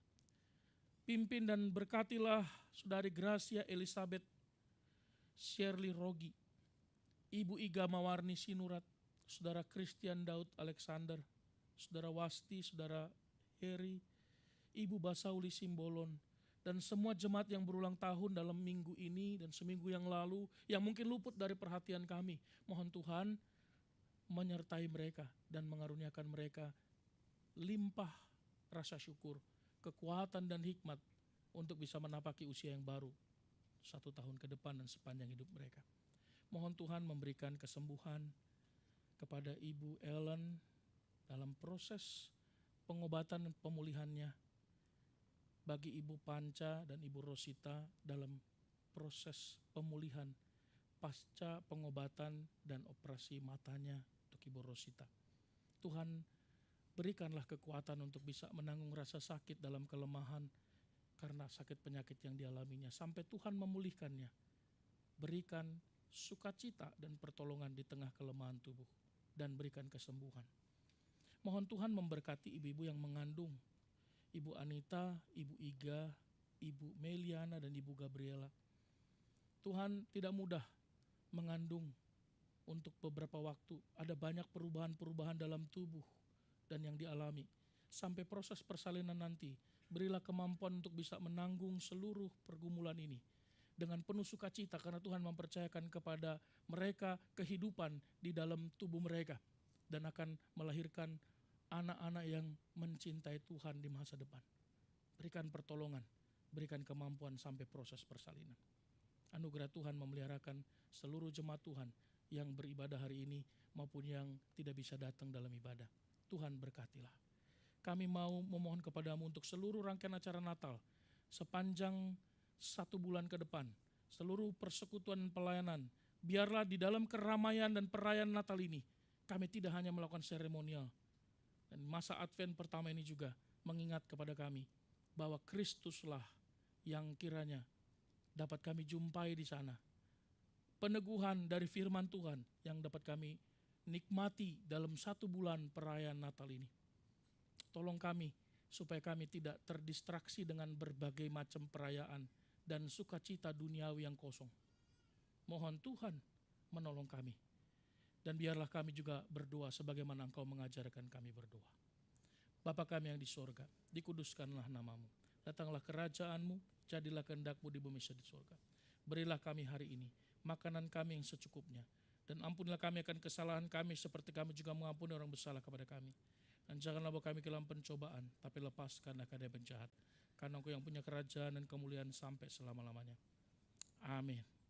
Pimpin dan berkatilah Saudari Gracia Elizabeth Shirley Rogi, Ibu Iga Mawarni Sinurat, Saudara Christian Daud Alexander, Saudara Wasti, Saudara Heri, Ibu Basauli Simbolon, dan semua jemaat yang berulang tahun dalam minggu ini dan seminggu yang lalu yang mungkin luput dari perhatian kami. Mohon Tuhan menyertai mereka dan mengaruniakan mereka limpah rasa syukur, kekuatan dan hikmat untuk bisa menapaki usia yang baru 1 tahun ke depan dan sepanjang hidup mereka. Mohon Tuhan memberikan kesembuhan kepada Ibu Ellen dalam proses pengobatan dan pemulihannya, bagi Ibu Panca dan Ibu Rosita dalam proses pemulihan pasca pengobatan dan operasi matanya untuk Ibu Rosita. Tuhan, berikanlah kekuatan untuk bisa menanggung rasa sakit dalam kelemahan karena sakit penyakit yang dialaminya sampai Tuhan memulihkannya. Berikan sukacita dan pertolongan di tengah kelemahan tubuh dan berikan kesembuhan. Mohon Tuhan memberkati ibu-ibu yang mengandung, Ibu Anita, Ibu Iga, Ibu Meliana, dan Ibu Gabriela. Tuhan, tidak mudah mengandung untuk beberapa waktu. Ada banyak perubahan-perubahan dalam tubuh dan yang dialami. Sampai proses persalinan nanti, berilah kemampuan untuk bisa menanggung seluruh pergumulan ini dengan penuh sukacita karena Tuhan mempercayakan kepada mereka kehidupan di dalam tubuh mereka dan akan melahirkan anak-anak yang mencintai Tuhan di masa depan. Berikan pertolongan, berikan kemampuan sampai proses persalinan. Anugerah Tuhan memeliharakan seluruh jemaat Tuhan yang beribadah hari ini maupun yang tidak bisa datang dalam ibadah. Tuhan berkatilah. Kami mau memohon kepadamu untuk seluruh rangkaian acara Natal sepanjang 1 bulan ke depan, seluruh persekutuan pelayanan, biarlah di dalam keramaian dan perayaan Natal ini, kami tidak hanya melakukan seremonial, dan masa Advent pertama ini juga mengingat kepada kami bahwa Kristuslah yang kiranya dapat kami jumpai di sana. Peneguhan dari firman Tuhan yang dapat kami nikmati dalam 1 bulan perayaan Natal ini. Tolong kami supaya kami tidak terdistraksi dengan berbagai macam perayaan dan sukacita duniawi yang kosong. Mohon Tuhan menolong kami. Dan biarlah kami juga berdoa sebagaimana Engkau mengajarkan kami berdoa. Bapa kami yang di sorga, dikuduskanlah namamu. Datanglah kerajaan-Mu, jadilah kehendak-Mu di bumi seperti di sorga. Berilah kami hari ini makanan kami yang secukupnya. Dan ampunilah kami akan kesalahan kami seperti kami juga mengampuni orang bersalah kepada kami. Dan janganlah bawa kami ke dalam pencobaan, tapi lepaskanlah dari penjahat. Karena Engkau yang punya kerajaan dan kemuliaan sampai selama-lamanya. Amin.